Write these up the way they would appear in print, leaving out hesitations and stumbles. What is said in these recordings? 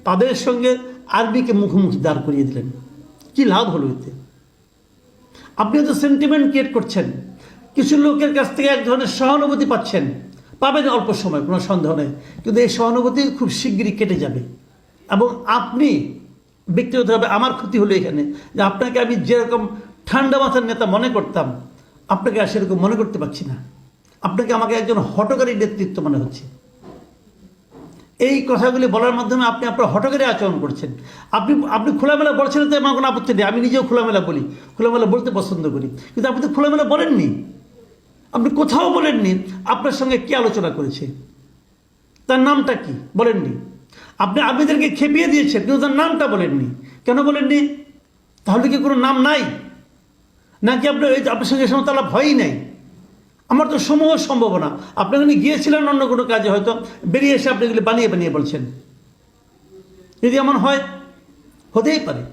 তাদের সঙ্গে আরবিকে মুখোমুখি দাঁড় করিয়ে দিলেন। কি লাভ হলো এতে? আপনি তো সেন্টিমেন্ট ক্রিয়েট করছেন, কিছু লোকের কাছ থেকে এক ধরনের সহানুভূতি পাবেন অল্প সময়, কোনো সন্দেহ নেই, কিন্তু এই সহানুভূতি খুব শিগগিরই কেটে যাবে। এবং আপনি ব্যক্তিগতভাবে আমার ক্ষতি হলো এখানে যে আপনাকে আমি যেরকম ঠান্ডা মাথার নেতা মনে করতাম, আপনাকে আর সেরকম মনে করতে পারছি না। আমাকে একজন হঠকারী নেতৃত্ব মনে হচ্ছে। এই কথাগুলি বলার মাধ্যমে আপনি আপনার হঠকারী আচরণ করছেন। আপনি খোলামেলা বলছেন, তো আমার কোনো আপত্তি নেই, আমি নিজেও খোলামেলা বলি, খোলামেলা বলতে পছন্দ করি, কিন্তু আপনি তো খোলামেলা বলেননি। আপনি কোথাও বলেননি আপনার সঙ্গে কে আলোচনা করেছে, তার নামটা কি বলেননি। আপনি আবিদেরকে খেপিয়ে দিয়েছেন, কিন্তু তার নামটা বলেননি। কেন বলেননি? তাহলে কি কোনো নাম নাই নাকি আপনার সঙ্গে সমতলা ভয়ই নাই? আমার তো সমূহ সম্ভাবনা, আপনি ওখানে গিয়েছিলেন অন্য কোনো কাজে, হয়তো বেরিয়ে এসে আপনি এগুলি বানিয়ে বলছেন। যদি এমন হয়, হতেই পারে,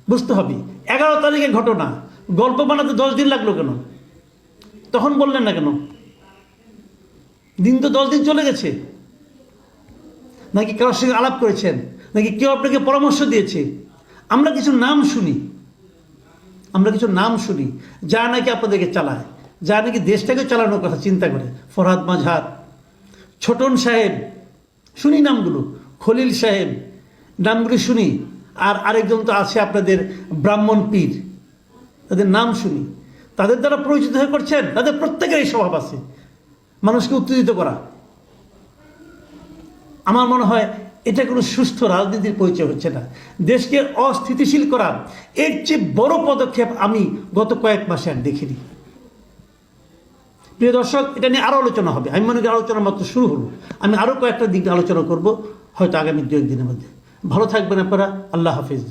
বুঝতে হবে। 11 তারিখের ঘটনা, গল্প বানাতে 10 দিন লাগলো কেন? তখন বললেন না কেন? দিন তো 10 দিন চলে গেছে। নাকি কারোর সঙ্গে আলাপ করেছেন, নাকি কেউ আপনাকে পরামর্শ দিয়েছে? আমরা কিছু নাম শুনি যা নাকি আপনাদেরকে চালায়, যা নাকি দেশটাকে চালানোর কথা চিন্তা করে। ফরহাদ মাঝহার, ছোটন সাহেব, শুনি নামগুলো, খলিল সাহেব, নামগুলি শুনি। আর আরেকজন তো আছে আপনাদের ব্রাহ্মণ পীর, তাদের নাম শুনি। তাদের দ্বারা পরিচিত হয়ে করছেন। তাদের প্রত্যেকের এই স্বভাব আছে, মানুষকে উত্তেজিত করা। আমার মনে হয় এটা কোনো সুস্থ রাজনীতির পরিচয় হচ্ছে না। দেশকে অস্থিতিশীল করার এর চেয়ে বড় পদক্ষেপ আমি গত কয়েক মাসে আর দেখিনি। প্রিয় দর্শক, এটা নিয়ে আরও আলোচনা হবে। আমি মনে করি আলোচনা মাত্র শুরু হলো। আমি আরও কয়েকটা দিক আলোচনা করব হয়তো আগামী 2-1 দিনের মধ্যে। ভালো থাকবেন আপনারা। আল্লাহ হাফিজ।